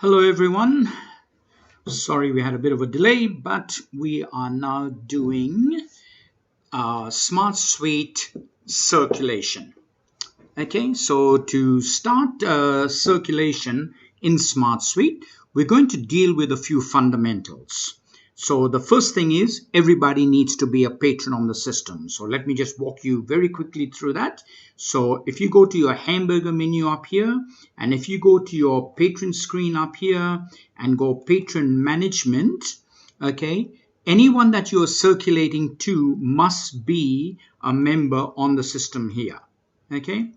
Hello everyone. Sorry we had a bit of a delay, but we are now doing SmartSuite circulation. Okay, so to start circulation in SmartSuite, we're going to deal with a few fundamentals. So the first thing is everybody needs to be a patron on the system. So let me just walk you very quickly through that. So if you go to your hamburger menu up here, and if you go to your patron screen up here and go patron management, okay, anyone that you're circulating to must be a member on the system here. Okay,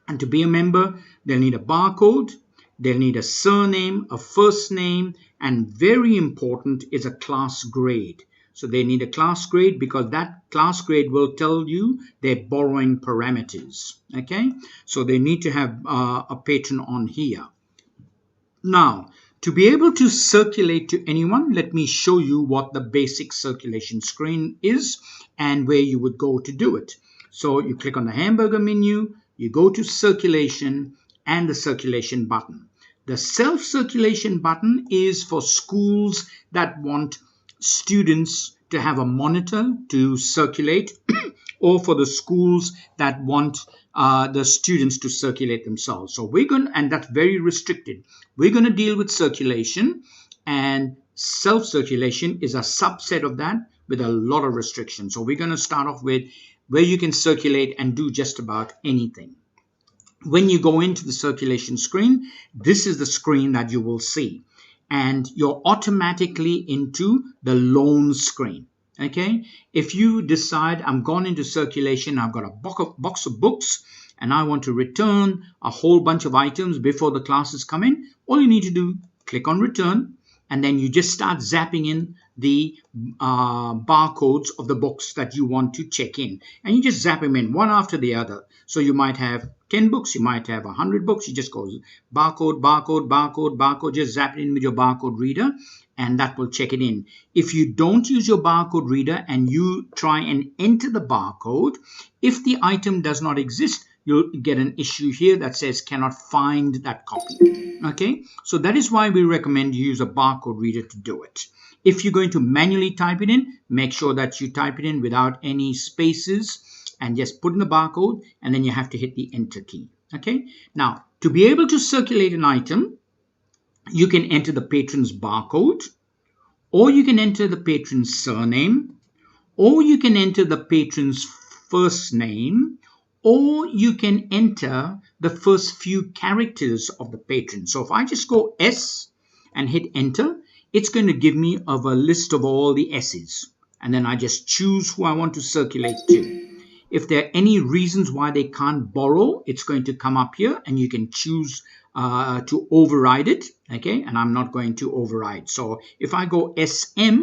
and to be a member, they'll need a barcode, they'll need a surname, a first name, and very important is a class grade. So they need a class grade because that class grade will tell you their borrowing parameters. Okay, so they need to have a patron on here. Now, to be able to circulate to anyone, let me show you what the basic circulation screen is and where you would go to do it. So you click on the hamburger menu, you go to circulation and the circulation button. The self-circulation button is for schools that want students to have a monitor to circulate or for the schools that want the students to circulate themselves. So we're going to, and that's very restricted. We're going to deal with circulation, and self-circulation is a subset of that with a lot of restrictions. So we're going to start off with where you can circulate and do just about anything. When you go into the circulation screen, this is the screen that you will see, and you're automatically into the loan screen. Okay, if you decide I'm gone into circulation, I've got a box of books and I want to return a whole bunch of items before the classes come in, all you need to do, click on return, and then you just start zapping in the barcodes of the books that you want to check in, and you just zap them in one after the other. So you might have 10 books, you might have 100 books, you just go barcode, barcode, barcode, barcode, just zap it in with your barcode reader, and that will check it in. If you don't use your barcode reader and you try and enter the barcode, if the item does not exist, you'll get an issue here that says cannot find that copy. Okay, so that is why we recommend you use a barcode reader to do it. If you're going to manually type it in, make sure that you type it in without any spaces and just put in the barcode, and then you have to hit the enter key. Okay, now to be able to circulate an item, you can enter the patron's barcode, or you can enter the patron's surname, or you can enter the patron's first name, or you can enter the first few characters of the patron. So if I just go S and hit enter, it's going to give me a list of all the S's, and then I just choose who I want to circulate to. If there are any reasons why they can't borrow, it's going to come up here and you can choose to override it. Okay, and I'm not going to override. So if I go SM,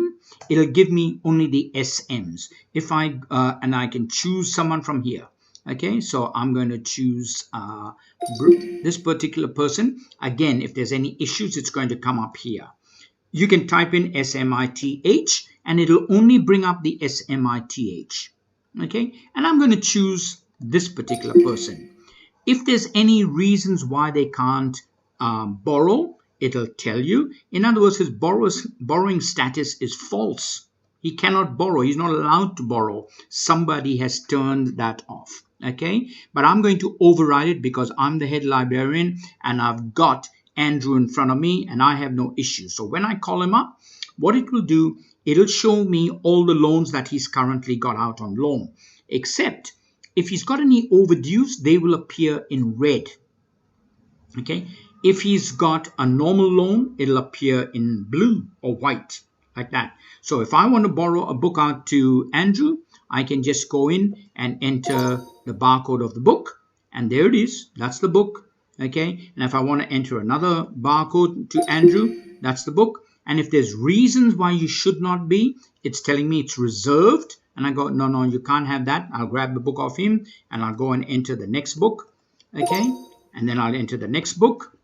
it'll give me only the SMs. If I and I can choose someone from here. Okay, so I'm going to choose this particular person. Again, if there's any issues, it's going to come up here. You can type in SMITH and it'll only bring up the SMITH. Okay, and I'm going to choose this particular person. If there's any reasons why they can't borrow, it'll tell you. In other words, his borrowing status is false. He cannot borrow. He's not allowed to borrow. Somebody has turned that off. Okay, but I'm going to override it because I'm the head librarian and I've got Andrew in front of me and I have no issue. So when I call him up, what it will do, it'll show me all the loans that he's currently got out on loan, except if he's got any overdues, they will appear in red. Okay, if he's got a normal loan, it'll appear in blue or white, like that. So if I want to borrow a book out to Andrew, I can just go in and enter the barcode of the book, and there it is. That's the book. Okay, and if I want to enter another barcode to Andrew, that's the book. And if there's reasons why you should not be, it's telling me it's reserved. And I go, no, you can't have that. I'll grab the book off him and I'll go and enter the next book. Okay, and then I'll enter the next book.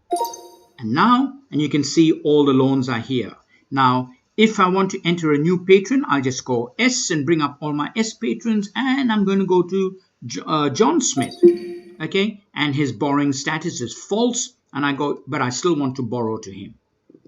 And now, and you can see all the loans are here. Now, if I want to enter a new patron, I'll just go S and bring up all my S patrons. And I'm going to go to John Smith. Okay, and his borrowing status is false. and I go, but I still want to borrow to him.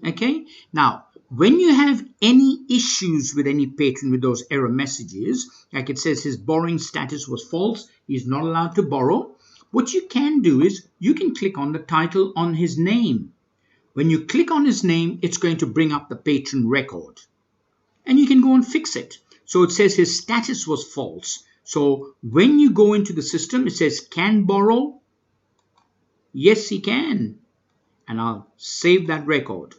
Okay, now when you have any issues with any patron with those error messages, like it says his borrowing status was false, he's not allowed to borrow, what you can do is you can click on the title on his name. When you click on his name, it's going to bring up the patron record, and you can go and fix it. So it says his status was false. So when you go into the system, it says can borrow. Yes, he can. And I'll save that record.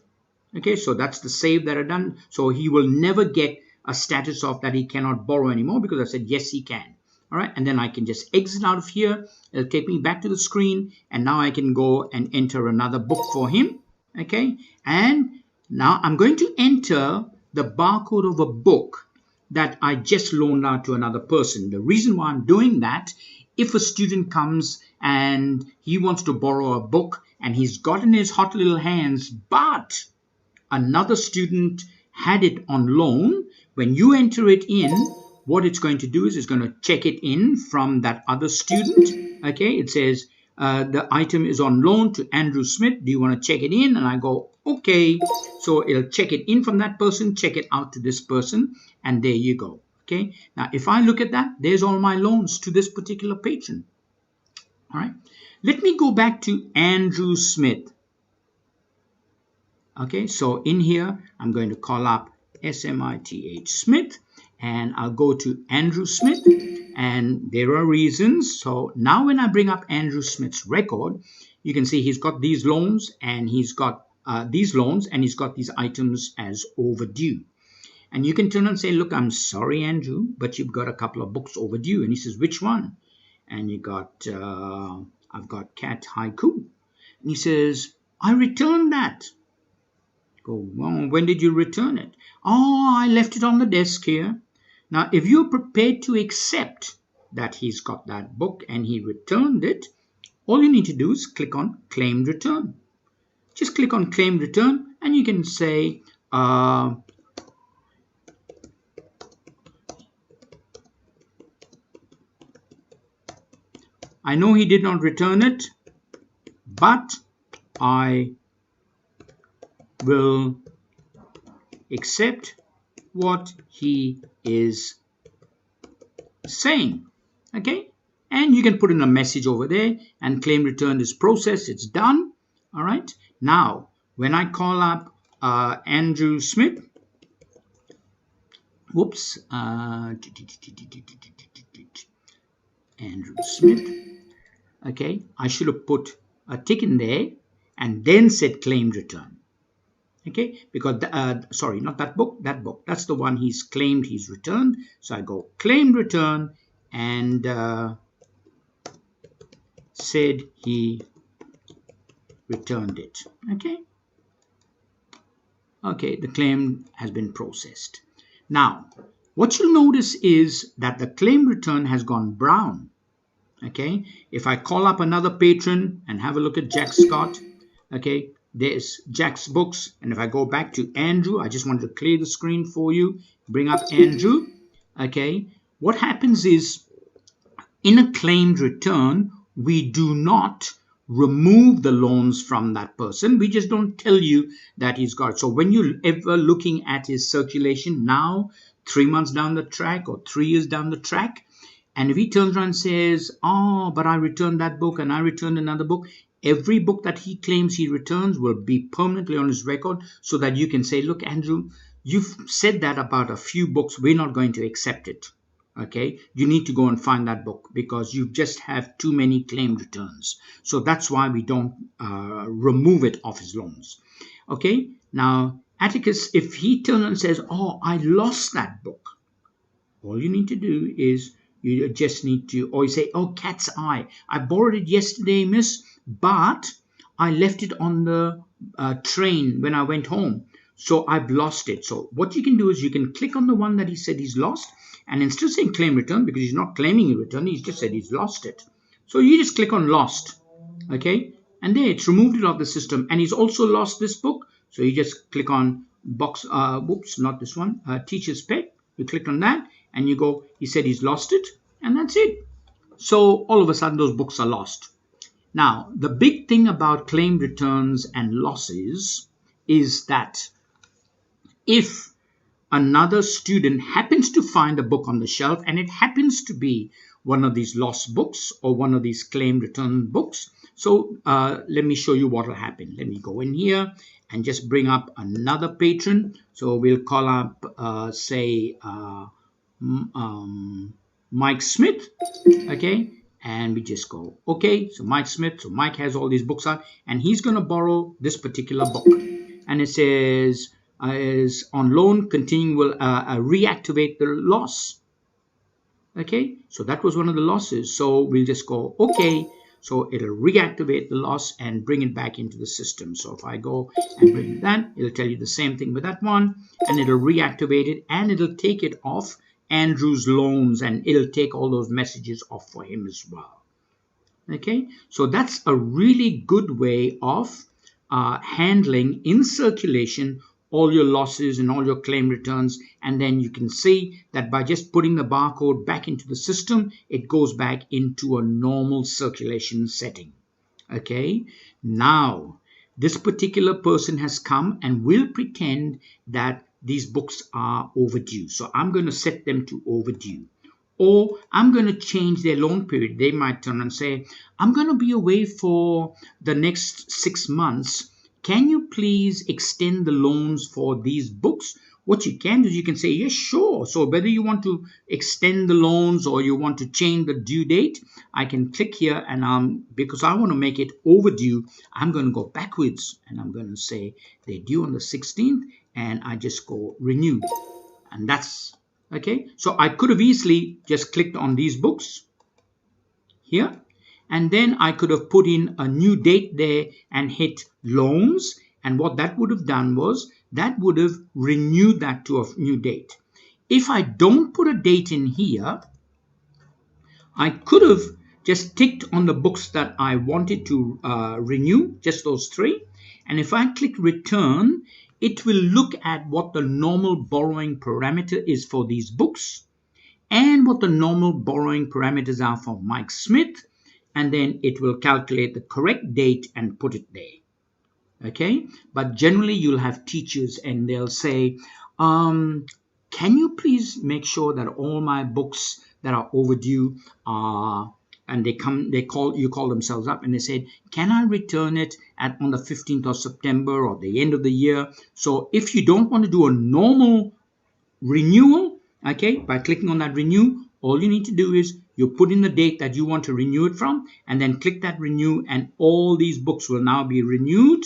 Okay, so that's the save that I've done. So he will never get a status of that he cannot borrow anymore because I said yes, he can. All right, and then I can just exit out of here. It'll take me back to the screen, and now I can go and enter another book for him. Okay, and now I'm going to enter the barcode of a book that I just loaned out to another person. The reason why I'm doing that, if a student comes and he wants to borrow a book and he's got in his hot little hands, but another student had it on loan, when you enter it in, what it's going to do is it's going to check it in from that other student. Okay, it says the item is on loan to Andrew Smith. Do you want to check it in? And I go, okay. So it'll check it in from that person, check it out to this person, and there you go. Okay, now if I look at that, there's all my loans to this particular patron. All right, let me go back to Andrew Smith. Okay, so in here, I'm going to call up SMITH Smith, and I'll go to Andrew Smith, and there are reasons. So now when I bring up Andrew Smith's record, you can see he's got these loans, and he's got these items as overdue. And you can turn and say, look, I'm sorry, Andrew, but you've got a couple of books overdue. And he says, which one? And you got, I've got Cat Haiku. And he says, I returned that. Go, well, when did you return it? Oh, I left it on the desk here. Now, if you're prepared to accept that he's got that book and he returned it, all you need to do is click on Claimed Return. Just click on Claimed Return, and you can say, I know he did not return it, but I will accept what he is saying. Okay, and you can put in a message over there, and claim return is processed. It's done. All right, now when I call up Andrew Smith, whoops, Andrew Smith. Okay, I should have put a tick in there and then said claimed return. Okay, because sorry, not that book, that book. That's the one he's claimed he's returned. So I go claimed return and said he returned it. Okay. Okay, the claim has been processed. Now, what you'll notice is that the claim return has gone brown. Okay, if I call up another patron and have a look at Jack Scott, okay, there's Jack's books. And if I go back to Andrew, I just wanted to clear the screen for you, bring up Andrew. Okay, what happens is in a claimed return, we do not remove the loans from that person. We just don't tell you that he's got it. So when you're ever looking at his circulation now, 3 months down the track or 3 years down the track, and if he turns around and says, oh, but I returned that book and I returned another book, every book that he claims he returns will be permanently on his record so that you can say, look, Andrew, you've said that about a few books. We're not going to accept it. Okay, you need to go and find that book because you just have too many claimed returns. So that's why we don't remove it off his loans. Okay, now Atticus, if he turns and says, oh, I lost that book, all you need to do is you just need to, or you say, oh, Cat's Eye, I borrowed it yesterday, miss, but I left it on the train when I went home. So I've lost it. So what you can do is you can click on the one that he said he's lost. And instead of saying claim return, because he's not claiming he returned, he's just said he's lost it. So you just click on lost. Okay. And there it's removed it off the system. And he's also lost this book. So you just click on box, whoops, not this one, Teacher's Pet. You click on that and you go, he said he's lost it. And that's it. So all of a sudden those books are lost. Now, the big thing about claim returns and losses is that if another student happens to find a book on the shelf and it happens to be one of these lost books or one of these claim return books, so let me show you what will happen. Let me go in here and just bring up another patron. So we'll call up say Mike Smith, okay, and we just go okay. So Mike Smith, so Mike has all these books out and he's going to borrow this particular book, and it says is on loan, continuing will reactivate the loss. Okay, so that was one of the losses, so we'll just go okay. So it'll reactivate the loss and bring it back into the system. So if I go and bring that, it'll tell you the same thing with that one, and it'll reactivate it and it'll take it off Andrew's loans and it'll take all those messages off for him as well. Okay, so that's a really good way of handling in circulation all your losses and all your claim returns, and then you can see that by just putting the barcode back into the system, it goes back into a normal circulation setting. Okay, now this particular person has come and will pretend that these books are overdue, so I'm going to set them to overdue. Or I'm going to change their loan period. They might turn and say, I'm going to be away for the next 6 months. Can you please extend the loans for these books? What you can do is you can say, yes, sure. So whether you want to extend the loans or you want to change the due date, I can click here and because I want to make it overdue, I'm going to go backwards and I'm going to say they're due on the 16th and I just go renew. And that's okay. So I could have easily just clicked on these books here. And then I could have put in a new date there and hit loans. And what that would have done was that would have renewed that to a new date. If I don't put a date in here, I could have just ticked on the books that I wanted to renew, just those 3. And if I click return, it will look at what the normal borrowing parameter is for these books and what the normal borrowing parameters are for Mike Smith. And then it will calculate the correct date and put it there. Okay, but generally you'll have teachers and they'll say, can you please make sure that all my books that are overdue are, and you call themselves up and they said, can I return it on the 15th of September or the end of the year? So if you don't want to do a normal renewal, okay, by clicking on that renew, all you need to do is you put in the date that you want to renew it from and then click that renew, and all these books will now be renewed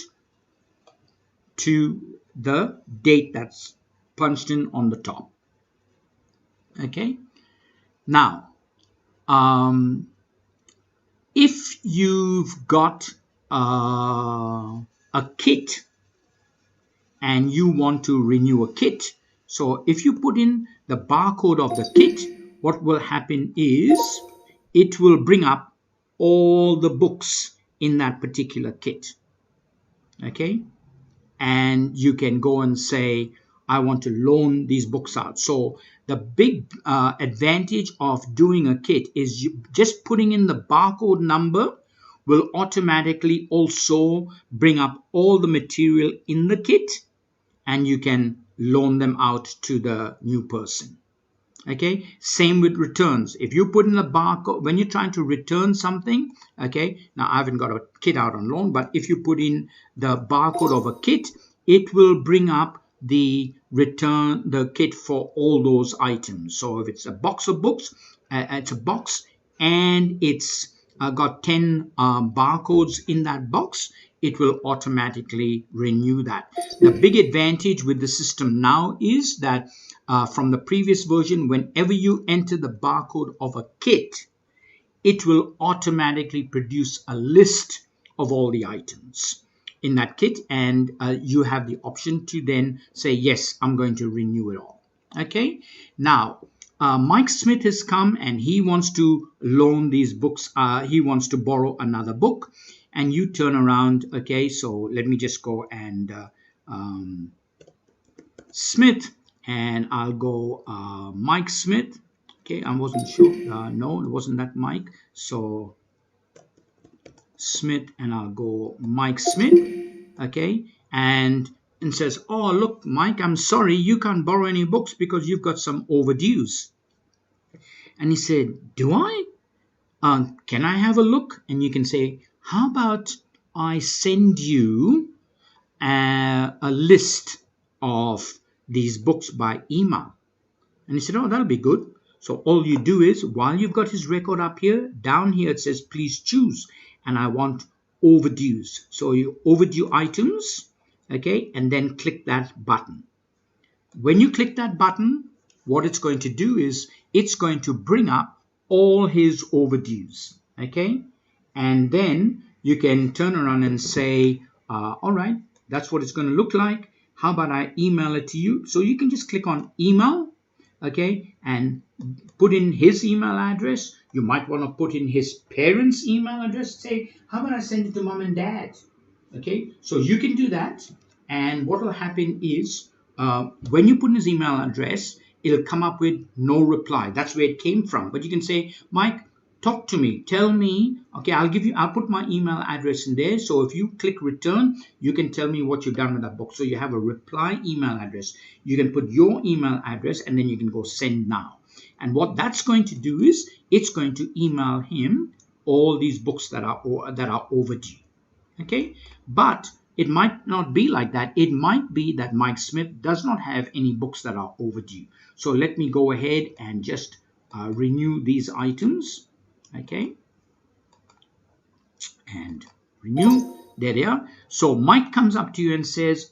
to the date that's punched in on the top. Okay, now if you've got a kit and you want to renew a kit, so if you put in the barcode of the kit, what will happen is it will bring up all the books in that particular kit. Okay, and you can go and say, I want to loan these books out. So the big advantage of doing a kit is just putting in the barcode number will automatically also bring up all the material in the kit, and you can loan them out to the new person. Okay, same with returns. If you put in the barcode when you're trying to return something, okay, now I haven't got a kit out on loan, but if you put in the barcode of a kit, it will bring up the kit for all those items. So if it's a box of books, it's a box and it's got 10 barcodes in that box, it will automatically renew that. The big advantage with the system now is that from the previous version, whenever you enter the barcode of a kit, it will automatically produce a list of all the items in that kit, and you have the option to then say, yes, I'm going to renew it all. Okay, now Mike Smith has come and he wants to loan these books. He wants to borrow another book, and you turn around. Okay, so let me just go and Smith, and I'll go Mike Smith. Okay, I wasn't sure. No, it wasn't that Mike. So Smith, and I'll go Mike Smith, okay, and says, oh, look, Mike, I'm sorry, you can't borrow any books because you've got some overdues. And he said, do I? Can I have a look? And you can say, how about I send you a list of these books by email? And he said, oh, that'll be good. So all you do is, while you've got his record up here, down here it says, please choose. And I want overdues. So you overdue items, okay, and then click that button. When you click that button, what it's going to do is it's going to bring up all his overdues, okay? And then you can turn around and say, all right, that's what it's going to look like. How about I email it to you? So you can just click on email, okay, and put in his email address. You might want to put in his parents' email address. Say, how about I send it to mom and dad? Okay, so you can do that. And what will happen is when you put in his email address, it'll come up with no reply. That's where it came from. But you can say, Mike, talk to me, tell me, okay, I'll put my email address in there. So if you click return, you can tell me what you've done with that book. So you have a reply email address. You can put your email address and then you can go send now. And what that's going to do is it's going to email him all these books that are overdue. Okay, but it might not be like that. It might be that Mike Smith does not have any books that are overdue. So let me go ahead and just renew these items. Okay, and renew. There they are. So Mike comes up to you and says,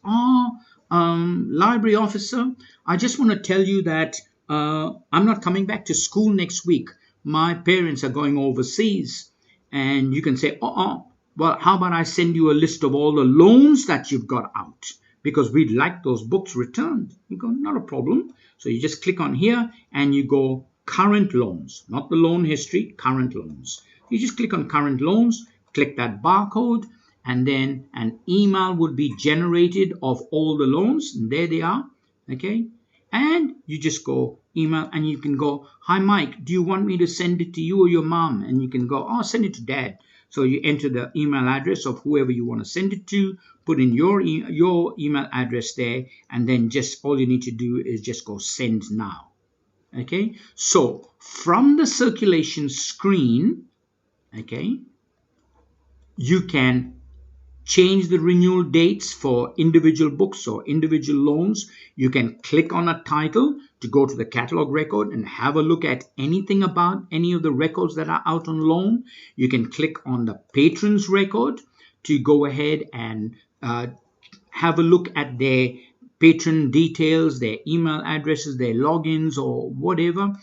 library officer, I just want to tell you that I'm not coming back to school next week. My parents are going overseas. And you can say, well, how about I send you a list of all the loans that you've got out? Because we'd like those books returned. You go, not a problem. So you just click on here and you go current loans, not the loan history, current loans. You just click on current loans, click that barcode, and then an email would be generated of all the loans. And there they are. Okay. And you just go email and you can go, hi, Mike, do you want me to send it to you or your mom? And you can go, oh, send it to dad. So you enter the email address of whoever you want to send it to, put in your email address there, and then just all you need to do is just go send now. Okay, so from the circulation screen, okay, you can change the renewal dates for individual books or individual loans. You can click on a title to go to the catalog record and have a look at anything about any of the records that are out on loan. You can click on the patrons record to go ahead and have a look at their patron details, their email addresses, their logins or whatever.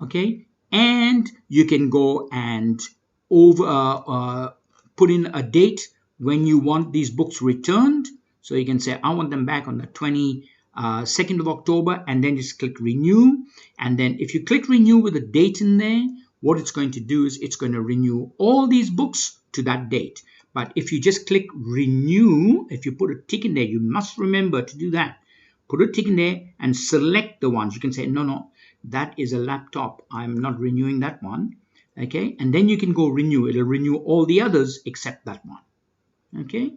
Okay, and you can go and put in a date when you want these books returned. So you can say, I want them back on the 22nd of October, and then just click renew. And then if you click renew with a date in there, what it's going to do is it's going to renew all these books to that date. But if you just click renew, if you put a tick in there, you must remember to do that. Put a tick in there and select the ones. You can say, no, that is a laptop. I'm not renewing that one. Okay, and then you can go renew. It'll renew all the others except that one. Okay,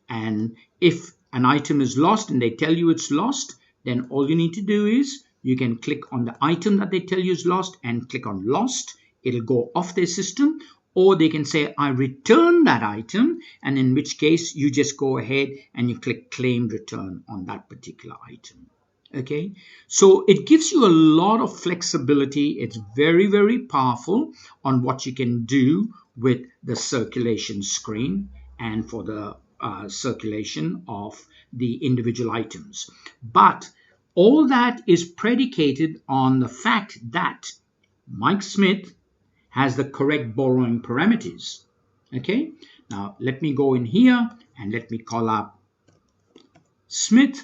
and if an item is lost and they tell you it's lost, then all you need to do is you can click on the item that they tell you is lost and click on lost. It'll go off their system, or they can say I return that item, and in which case you just go ahead and you click claim return on that particular item. Okay, so it gives you a lot of flexibility. It's very, very powerful on what you can do with the circulation screen and for the circulation of the individual items. But all that is predicated on the fact that Mike Smith has the correct borrowing parameters. Okay, now let me go in here and let me call up Smith,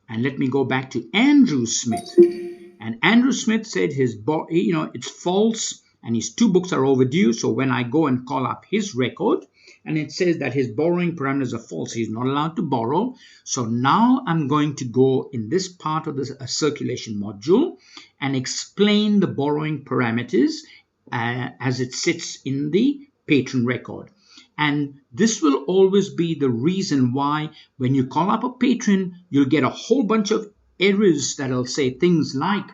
and let me go back to Andrew Smith. And Andrew Smith said it's false and his 2 books are overdue. So when I go and call up his record, and it says that his borrowing parameters are false, he's not allowed to borrow. So now I'm going to go in this part of the circulation module and explain the borrowing parameters as it sits in the patron record. And this will always be the reason why when you call up a patron, you'll get a whole bunch of errors that'll say things like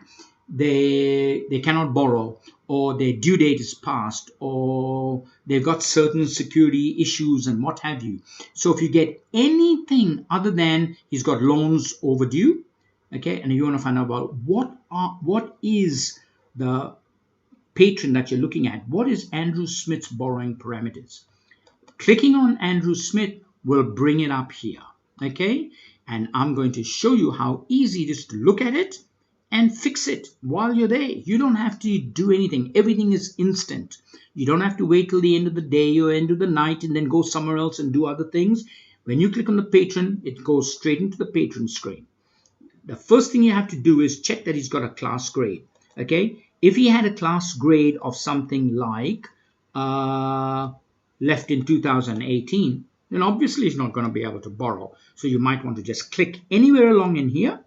they cannot borrow, or their due date is past, or they've got certain security issues and what have you. So if you get anything other than he's got loans overdue, okay, and you want to find out about what is the patron that you're looking at, what is Andrew Smith's borrowing parameters, clicking on Andrew Smith will bring it up here, okay? And I'm going to show you how easy it is to look at it and fix it while you're there. You don't have to do anything. Everything is instant. You don't have to wait till the end of the day or end of the night and then go somewhere else and do other things. When you click on the patron, it goes straight into the patron screen. The first thing you have to do is check that he's got a class grade, okay? If he had a class grade of something like left in 2018, then obviously he's not going to be able to borrow. So you might want to just click anywhere along in here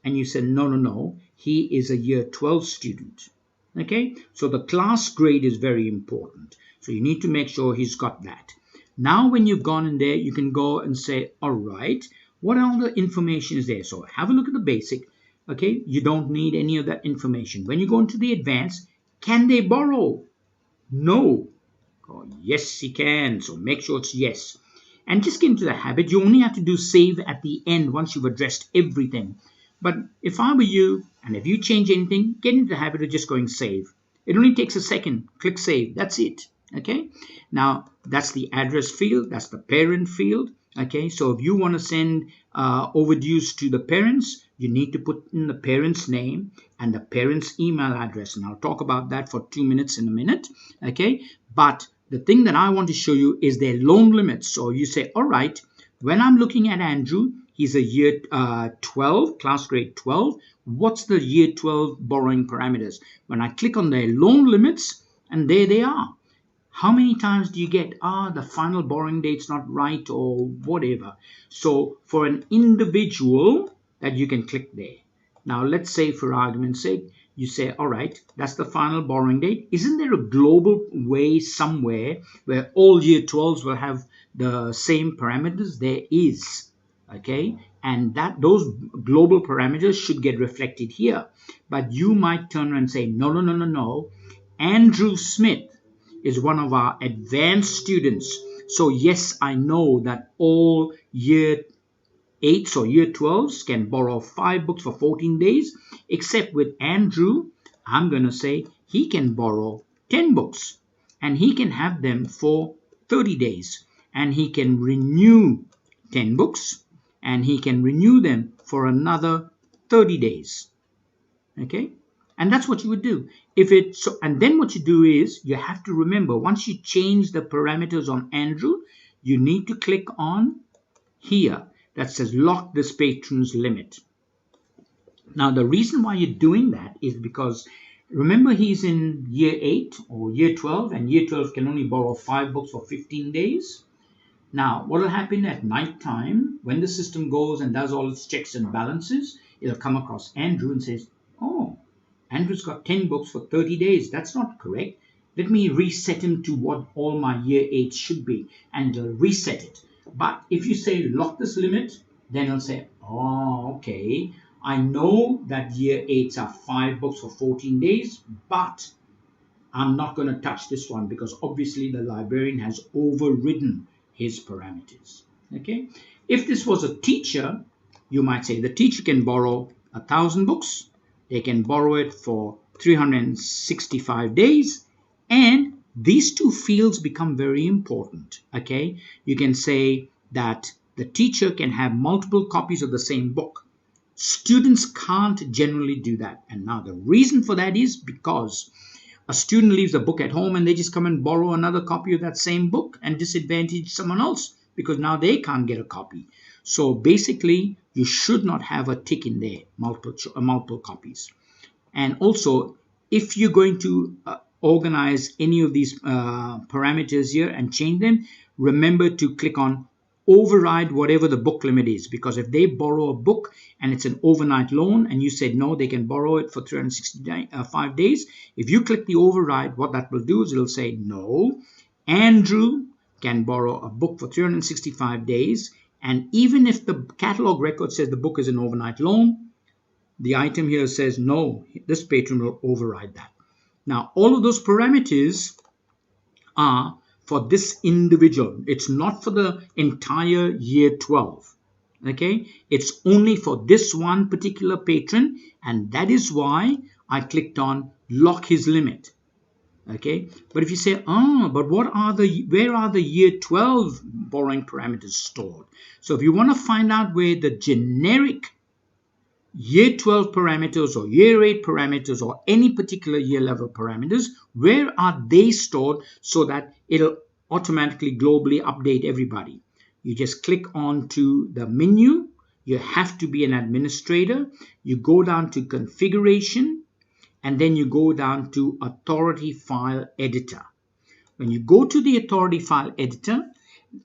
and you say, no, he is a year 12 student. Okay, so the class grade is very important. So you need to make sure he's got that. Now, when you've gone in there, you can go and say, all right, what other information is there? So have a look at the basic. Okay, you don't need any of that information. When you go into the advanced, can they borrow? No. Oh, yes, he can. So make sure it's yes. And just get into the habit. You only have to do save at the end once you've addressed everything. But if I were you, and if you change anything, get into the habit of just going save. It only takes a second. Click save. That's it. Okay. Now, that's the address field. That's the parent field. Okay. So if you want to send overdues to the parents, you need to put in the parent's name and the parent's email address. And I'll talk about that for 2 minutes in a minute. Okay. But the thing that I want to show you is their loan limits. So you say, all right, when I'm looking at Andrew, he's a year 12, class grade 12. What's the year 12 borrowing parameters? When I click on their loan limits, and there they are. How many times do you get, the final borrowing date's not right or whatever? So for an individual, that you can click there. Now, let's say for argument's sake, you say, all right, that's the final borrowing date. Isn't there a global way somewhere where all year 12s will have the same parameters? There is, okay? And those global parameters should get reflected here. But you might turn around and say, no. Andrew Smith is one of our advanced students. So yes, I know that all year 8s or year 12s can borrow 5 books for 14 days, except with Andrew, I'm going to say he can borrow 10 books and he can have them for 30 days and he can renew 10 books and he can renew them for another 30 days. Okay? And that's what you would do. And then what you do is you have to remember, once you change the parameters on Andrew, you need to click on here that says lock this patron's limit. Now, the reason why you're doing that is because remember he's in year 8 or year 12 and year 12 can only borrow 5 books for 15 days. Now, what will happen at night time when the system goes and does all its checks and balances, it'll come across Andrew and says, oh, Andrew's got 10 books for 30 days. That's not correct. Let me reset him to what all my year 8 should be, and it'll reset it. But if you say lock this limit, then it'll say, oh, okay, I know that year 8s are 5 books for 14 days, but I'm not going to touch this one because obviously the librarian has overridden his parameters. Okay. If this was a teacher, you might say the teacher can borrow 1,000 books. They can borrow it for 365 days. And these two fields become very important. Okay. You can say that the teacher can have multiple copies of the same book. Students can't generally do that. And now the reason for that is because a student leaves a book at home and they just come and borrow another copy of that same book and disadvantage someone else because now they can't get a copy. So basically, you should not have a tick in there, multiple copies. And also, if you're going to organize any of these parameters here and change them, remember to click on override whatever the book limit is, because if they borrow a book and it's an overnight loan and you said no, they can borrow it for 365 days. If you click the override, what that will do is it'll say no, Andrew can borrow a book for 365 days. And even if the catalog record says the book is an overnight loan, the item here says no, this patron will override that. Now, all of those parameters are for this individual. It's not for the entire year 12. Okay, it's only for this one particular patron, and that is why I clicked on lock his limit. Okay, but if you say, but where are the year 12 borrowing parameters stored? So if you want to find out where the generic year 12 parameters or year 8 parameters or any particular year level parameters, where are they stored so that it'll automatically globally update everybody? You just click on to the menu. You have to be an administrator. You go down to configuration, and then you go down to authority file editor. When you go to the authority file editor,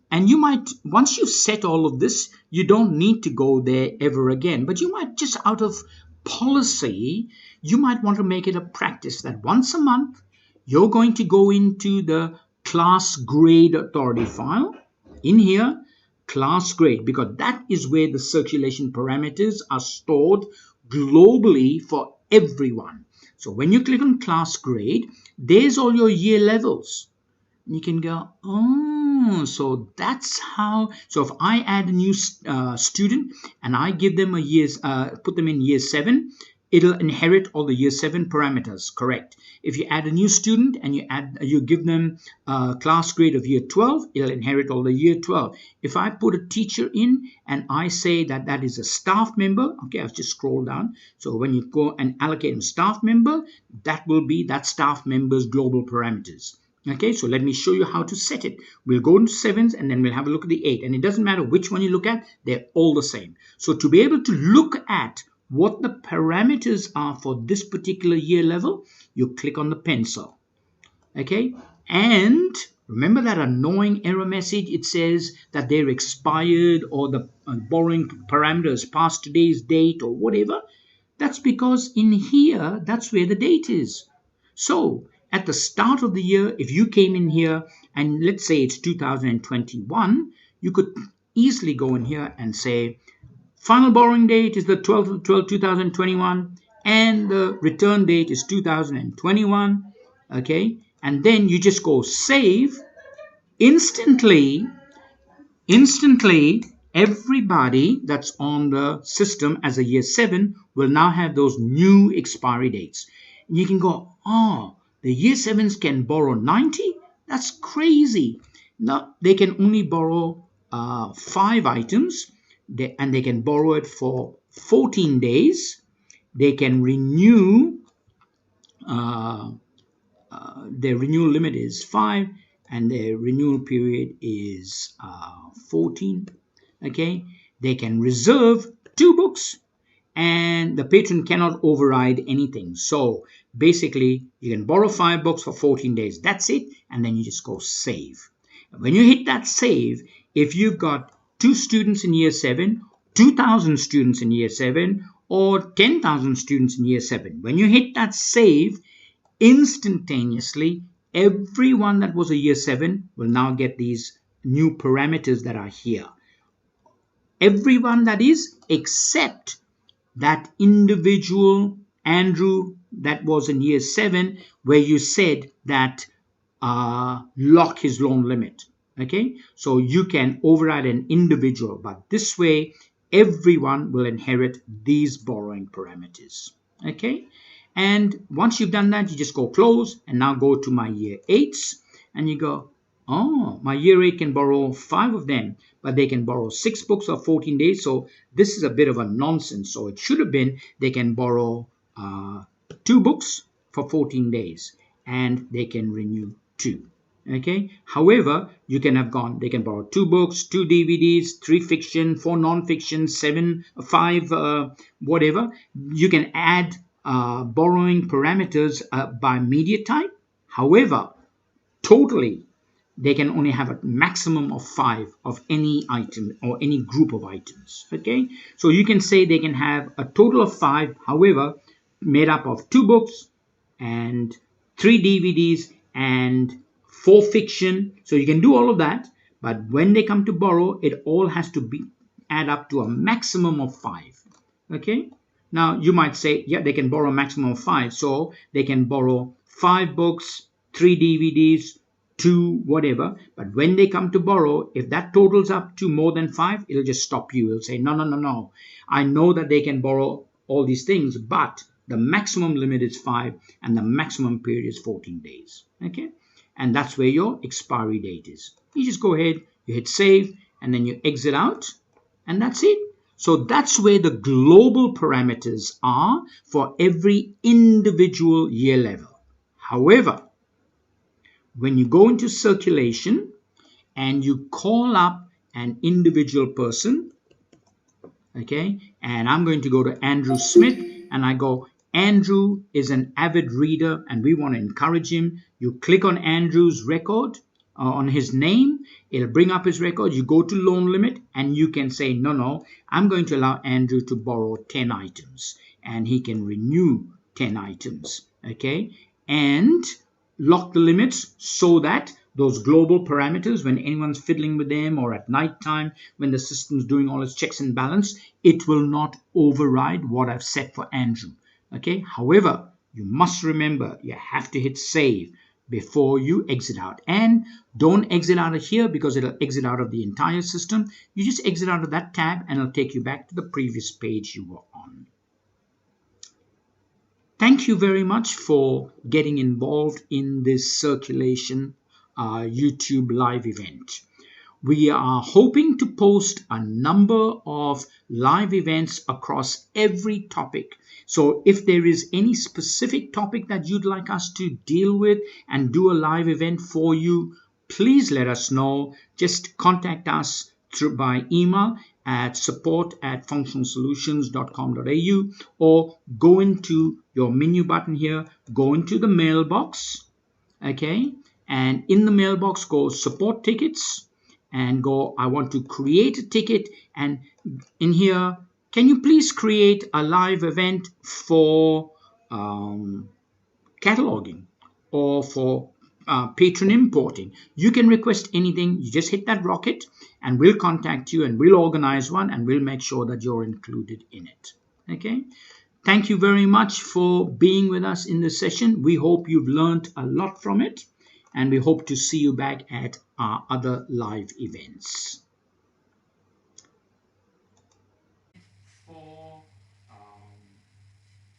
and you might, once you've set all of this, you don't need to go there ever again, but you might just out of policy, you might want to make it a practice that once a month, you're going to go into the class grade authority file. In here, class grade, because that is where the circulation parameters are stored globally for everyone. So when you click on class grade, there's all your year levels. You can go, so that's how. So if I add a new student and I give them a year's, put them in year 7, it'll inherit all the year 7 parameters, correct? If you add a new student and you give them a class grade of year 12, it'll inherit all the year 12. If I put a teacher in and I say that that is a staff member, okay, I'll just scroll down. So when you go and allocate a staff member, that will be that staff member's global parameters. Okay, so let me show you how to set it. We'll go into 7s and then we'll have a look at the 8. And it doesn't matter which one you look at, they're all the same. So to be able to look at what the parameters are for this particular year level, you click on the pencil. Okay, and remember that annoying error message? It says that they're expired or the borrowing parameters past today's date or whatever. That's because in here, that's where the date is. So at the start of the year, if you came in here and let's say it's 2021, you could easily go in here and say, final borrowing date is the 12th of 12, 2021, and the return date is 2021, okay? And then you just go save. Instantly, everybody that's on the system as a year 7 will now have those new expiry dates. And you can go, the year 7s can borrow 90? That's crazy. No, they can only borrow 5 items. And they can borrow it for 14 days. They can renew, their renewal limit is 5 and their renewal period is 14. Okay, they can reserve 2 books and the patron cannot override anything. So basically you can borrow 5 books for 14 days. That's it. And then you just go save. When you hit that save, if you've got 2 students in year 7, 2,000 students in year 7, or 10,000 students in year 7. When you hit that save, instantaneously, everyone that was a year 7 will now get these new parameters that are here. Everyone that is, except that individual Andrew that was in year 7, where you said that lock his loan limit. Okay, so you can override an individual, but this way everyone will inherit these borrowing parameters. Okay, and once you've done that, you just go close and now go to my year 8s and you go, my year 8 can borrow 5 of them, but they can borrow 6 books for 14 days. So this is a bit of a nonsense. So it should have been they can borrow 2 books for 14 days and they can renew 2. Okay, however, you can have gone, they can borrow 2 books, 2 DVDs, 3 fiction, 4 non-fiction, 5 whatever. You can add borrowing parameters by media type. However, totally, they can only have a maximum of 5 of any item or any group of items. Okay, so you can say they can have a total of 5, however, made up of 2 books and 3 DVDs and for fiction. So you can do all of that, but when they come to borrow, it all has to be add up to a maximum of 5. Okay. Now you might say, yeah, they can borrow a maximum of 5, so they can borrow 5 books, 3 DVDs, 2 whatever. But when they come to borrow, if that totals up to more than 5, it'll just stop you. It'll say, no, no, no, no. I know that they can borrow all these things, but the maximum limit is 5 and the maximum period is 14 days. Okay, and that's where your expiry date is. You just go ahead, you hit save, and then you exit out, and that's it. So that's where the global parameters are for every individual year level. However, when you go into circulation and you call up an individual person, okay, and I'm going to go to Andrew Smith, and I go, Andrew is an avid reader and we want to encourage him. You click on Andrew's record, on his name, it'll bring up his record. You go to loan limit and you can say, no, I'm going to allow Andrew to borrow 10 items and he can renew 10 items, okay, and lock the limits so that those global parameters, when anyone's fiddling with them or at night time when the system's doing all its checks and balance, it will not override what I've set for Andrew. Okay. However, you must remember you have to hit save before you exit out, and don't exit out of here because it'll exit out of the entire system. You just exit out of that tab and it'll take you back to the previous page you were on. Thank you very much for getting involved in this circulation YouTube live event. We are hoping to post a number of live events across every topic. So if there is any specific topic that you'd like us to deal with and do a live event for you, please let us know. Just contact us by email at support@functionalsolutions.com.au, or go into your menu button here, go into the mailbox, okay, and in the mailbox go support tickets and go, I want to create a ticket, and in here, can you please create a live event for cataloging or for patron importing? You can request anything. You just hit that rocket and we'll contact you and we'll organize one and we'll make sure that you're included in it. Okay. Thank you very much for being with us in this session. We hope you've learned a lot from it, and we hope to see you back at our other live events. For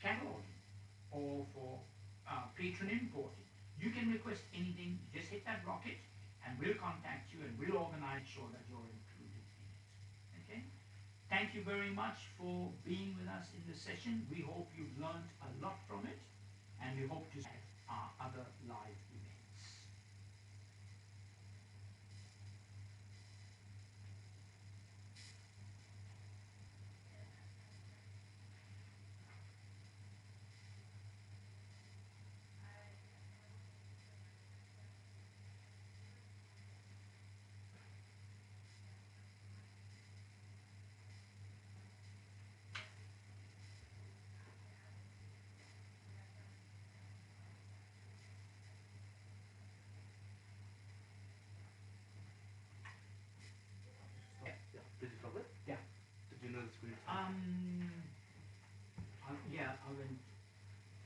cataloging or for patron importing, you can request anything. Just hit that rocket and we'll contact you and we'll organize sure that you're included in it. Okay. Thank you very much for being with us in this session. We hope you've learned a lot from it, and we hope to see you at our other live events. Yeah. Did you know the screen? Yeah,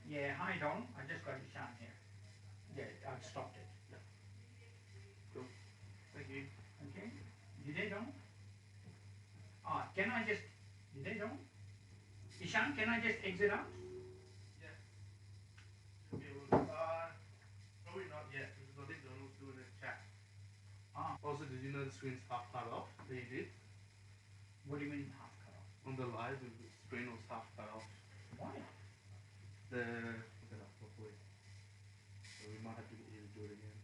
yeah, hi Don. I just got your sound here. Yeah, I've stopped it. Yeah. Cool. Thank you. Okay. You there, Don? Can I just, you there, Don? Ishan, can I just exit out? Yeah. Probably not yet, because I think Donald's doing a chat. Also, did you know the screen's half cut off? That you did? What do you mean half cut off? On the live, the screen was half cut off. Why? Look it up properly. So we might have to get you to do it again.